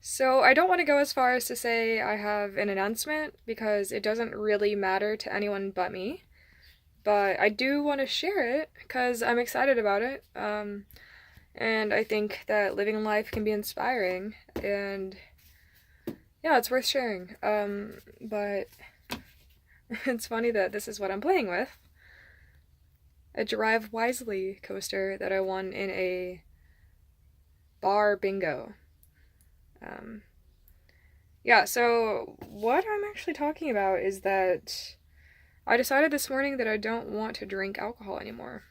So I don't want to go as far as to say I have an announcement because it doesn't really matter to anyone but me. But I do want to share it because I'm excited about it. And I think that living life can be inspiring. And yeah, it's worth sharing. But it's funny that this is what I'm playing with. A Drive Wisely coaster that I won in a bar bingo. Um, yeah, so what I'm actually talking about is that I decided this morning that I don't want to drink alcohol anymore.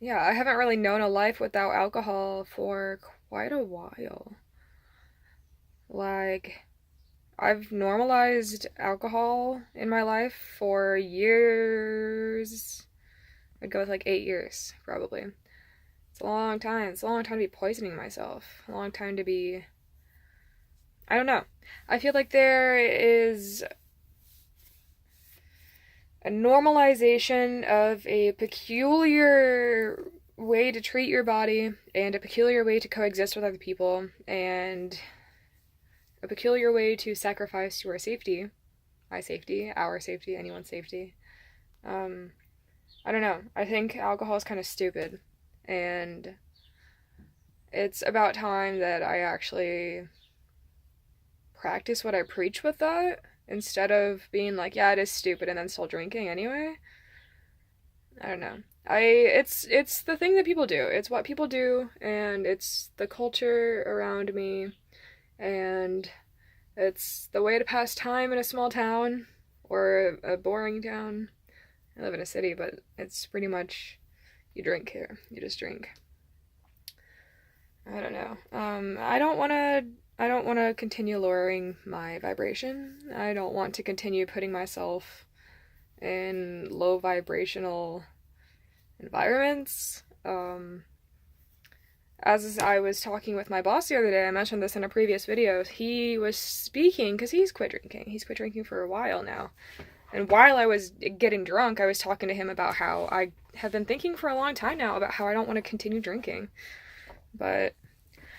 Yeah, I haven't really known a life without alcohol for quite a while. Like, I've normalized alcohol in my life for years. I'd go with like 8 years, probably. It's a long time. It's a long time to be poisoning myself. A long time to be. I don't know. I feel like there is a normalization of a peculiar way to treat your body and a peculiar way to coexist with other people and a peculiar way to sacrifice your safety, my safety, our safety, anyone's safety. I don't know. I think alcohol is kind of stupid, and it's about time that I actually practice what I preach with that instead of being like, yeah, it is stupid and then still drinking anyway. I don't know. It's the thing that people do. It's what people do and it's the culture around me and it's the way to pass time in a small town or a boring town. I live in a city, but it's pretty much you drink here. You just drink. I don't know. I don't want to continue lowering my vibration. I don't want to continue putting myself in low vibrational environments. As I was talking with my boss the other day, I mentioned this in a previous video, he was speaking, because he's quit drinking. He's quit drinking for a while now. And while I was getting drunk, I was talking to him about how I have been thinking for a long time now about how I don't want to continue drinking. But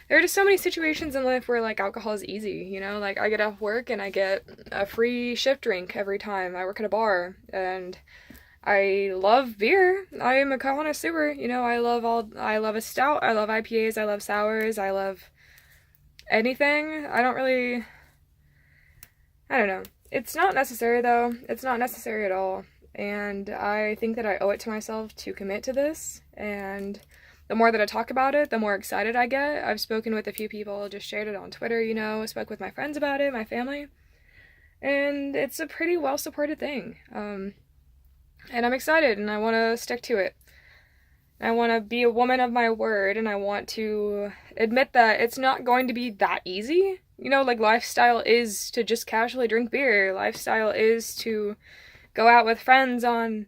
there are just so many situations in life where like alcohol is easy, you know? Like I get off work and I get a free shift drink every time. I work at a bar and I love beer. I am a connoisseur, you know. I love a stout, I love IPAs, I love sours, I love anything. I don't know. It's not necessary though. It's not necessary at all. And I think that I owe it to myself to commit to this and the more that I talk about it, the more excited I get. I've spoken with a few people, just shared it on Twitter, you know, spoke with my friends about it, my family, and it's a pretty well supported thing. And I'm excited and I want to stick to it. I want to be a woman of my word and I want to admit that it's not going to be that easy. You know, like lifestyle is to just casually drink beer. Lifestyle is to go out with friends on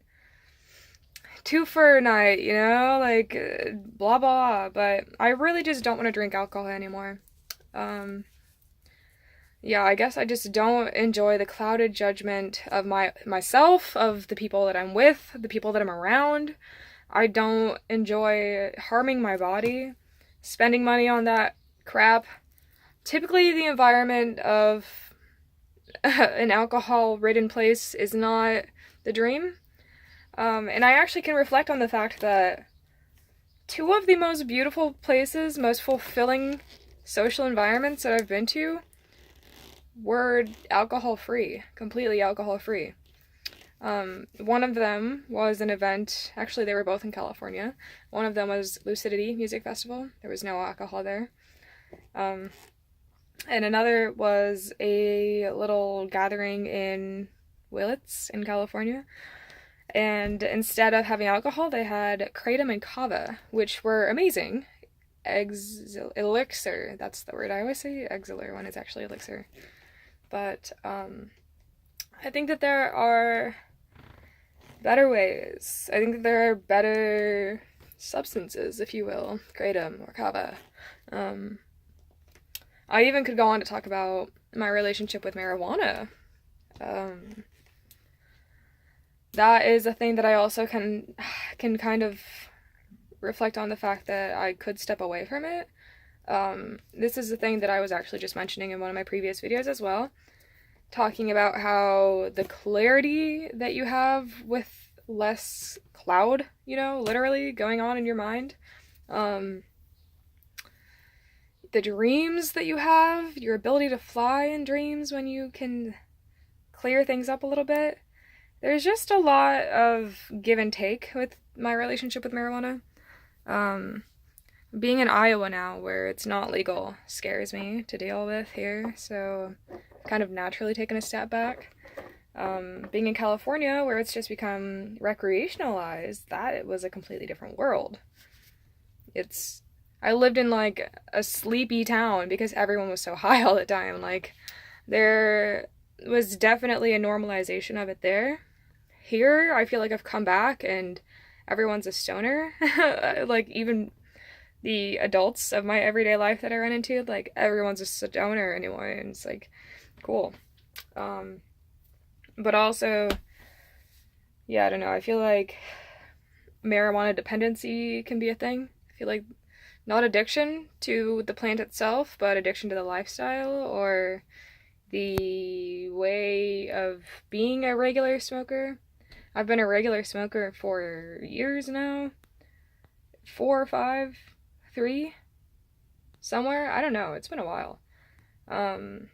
twofer night, you know, like blah blah. But I really just don't want to drink alcohol anymore. Yeah, I guess I just don't enjoy the clouded judgment of myself, of the people that I'm with, the people that I'm around. I don't enjoy harming my body, spending money on that crap. Typically, the environment of an alcohol-ridden place is not the dream. And I actually can reflect on the fact that two of the most beautiful places, most fulfilling social environments that I've been to were alcohol-free, completely alcohol-free. One of them was an event, actually they were both in California. One of them was Lucidity Music Festival. There was no alcohol there. And another was a little gathering in Willits in California. And instead of having alcohol, they had kratom and kava, which were amazing. Elixir, that's the word I always say, exilor when it's actually elixir. But I think that there are better ways. I think that there are better substances, if you will, kratom or kava. I even could go on to talk about my relationship with marijuana. That is a thing that I also can kind of reflect on the fact that I could step away from it. This is the thing that I was actually just mentioning in one of my previous videos as well, talking about how the clarity that you have with less cloud, you know, literally going on in your mind, the dreams that you have, your ability to fly in dreams when you can clear things up a little bit. There's just a lot of give and take with my relationship with marijuana. Being in Iowa now, where it's not legal, scares me to deal with here, so kind of naturally taken a step back. Being in California, where it's just become recreationalized, that was a completely different world. I lived in like a sleepy town because everyone was so high all the time. Like, there was definitely a normalization of it there. Here, I feel like I've come back and everyone's a stoner. Like, even the adults of my everyday life that I run into, like, everyone's a stoner anymore, and it's like, cool. But also, yeah, I don't know, I feel like marijuana dependency can be a thing. I feel like not addiction to the plant itself, but addiction to the lifestyle or the way of being a regular smoker. I've been a regular smoker for years now. 4 or 5, 3, somewhere. I don't know. It's been a while. And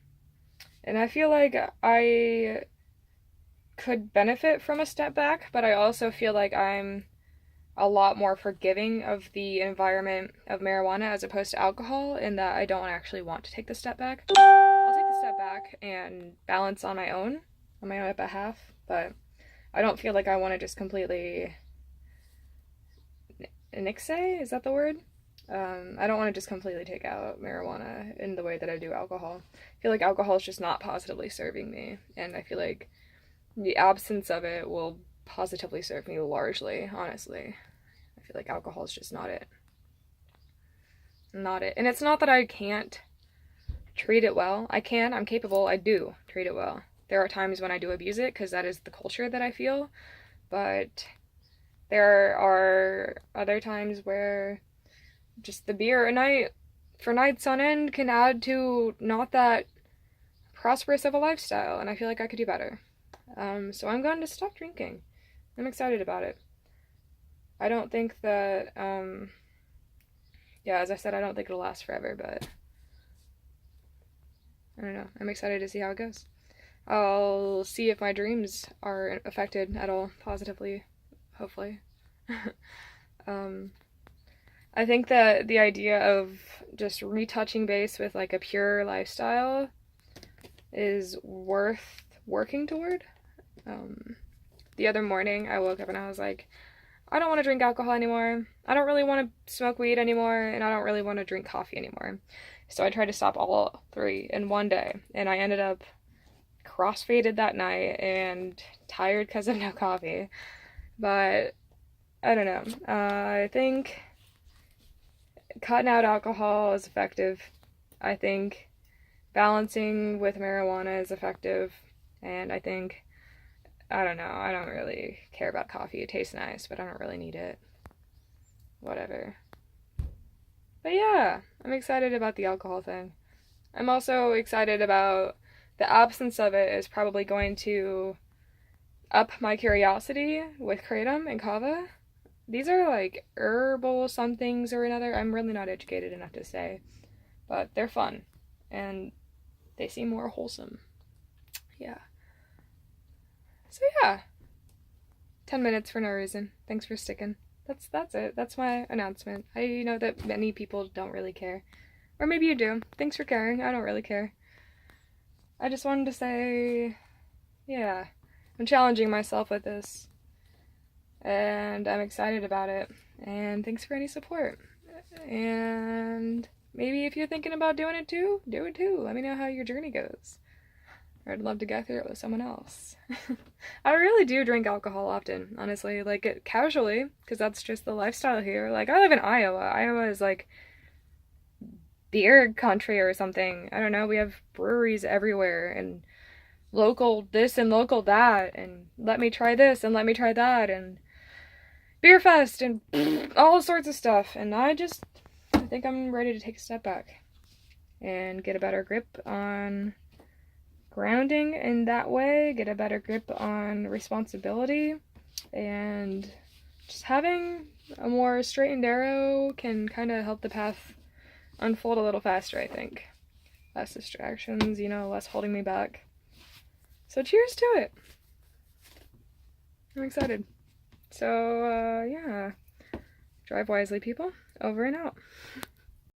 I feel like I could benefit from a step back, but I also feel like I'm a lot more forgiving of the environment of marijuana as opposed to alcohol, in that I don't actually want to take the step back. I'll take the step back and balance on my own behalf, but I don't feel like I want to just completely nixe, is that the word? I don't want to just completely take out marijuana in the way that I do alcohol. I feel like alcohol is just not positively serving me, and I feel like the absence of it will positively serve me largely, honestly. I feel like alcohol is just not it. Not it. And it's not that I can't treat it well. I can, I'm capable, I do treat it well. There are times when I do abuse it because that is the culture that I feel, but there are other times where just the beer a night for nights on end can add to not that prosperous of a lifestyle, and I feel like I could do better. So I'm going to stop drinking. I'm excited about it. I don't think that, yeah, as I said, I don't think it'll last forever, but I don't know. I'm excited to see how it goes. I'll see if my dreams are affected at all positively, hopefully. I think that the idea of just retouching base with like a pure lifestyle is worth working toward. The other morning I woke up and I was like, I don't want to drink alcohol anymore. I don't really want to smoke weed anymore, and I don't really want to drink coffee anymore. So I tried to stop all 3 in one day, and I ended up crossfaded that night and tired because of no coffee. But I don't know. I think cutting out alcohol is effective. I think balancing with marijuana is effective. And I think, I don't know, I don't really care about coffee. It tastes nice, but I don't really need it. Whatever. But yeah, I'm excited about the alcohol thing. I'm also excited about the absence of it is probably going to up my curiosity with kratom and kava. These are like herbal somethings or another. I'm really not educated enough to say, but they're fun and they seem more wholesome. Yeah. So yeah, 10 minutes for no reason. Thanks for sticking. That's it. That's my announcement. I know that many people don't really care. Or maybe you do. Thanks for caring. I don't really care. I just wanted to say, yeah, I'm challenging myself with this. And I'm excited about it. And thanks for any support. And maybe if you're thinking about doing it too, do it too. Let me know how your journey goes. I'd love to go through it with someone else. I really do drink alcohol often, honestly. Like, it casually, because that's just the lifestyle here. Like, I live in Iowa. Iowa is like beer country or something. I don't know. We have breweries everywhere and local this and local that, and let me try this and let me try that, and beer fest and all sorts of stuff. And I I think I'm ready to take a step back and get a better grip on grounding in that way, get a better grip on responsibility, and just having a more straight and narrow can kind of help the path unfold a little faster, I think. Less distractions, less holding me back. So cheers to it. I'm excited. So, yeah. Drive wisely, people. Over and out.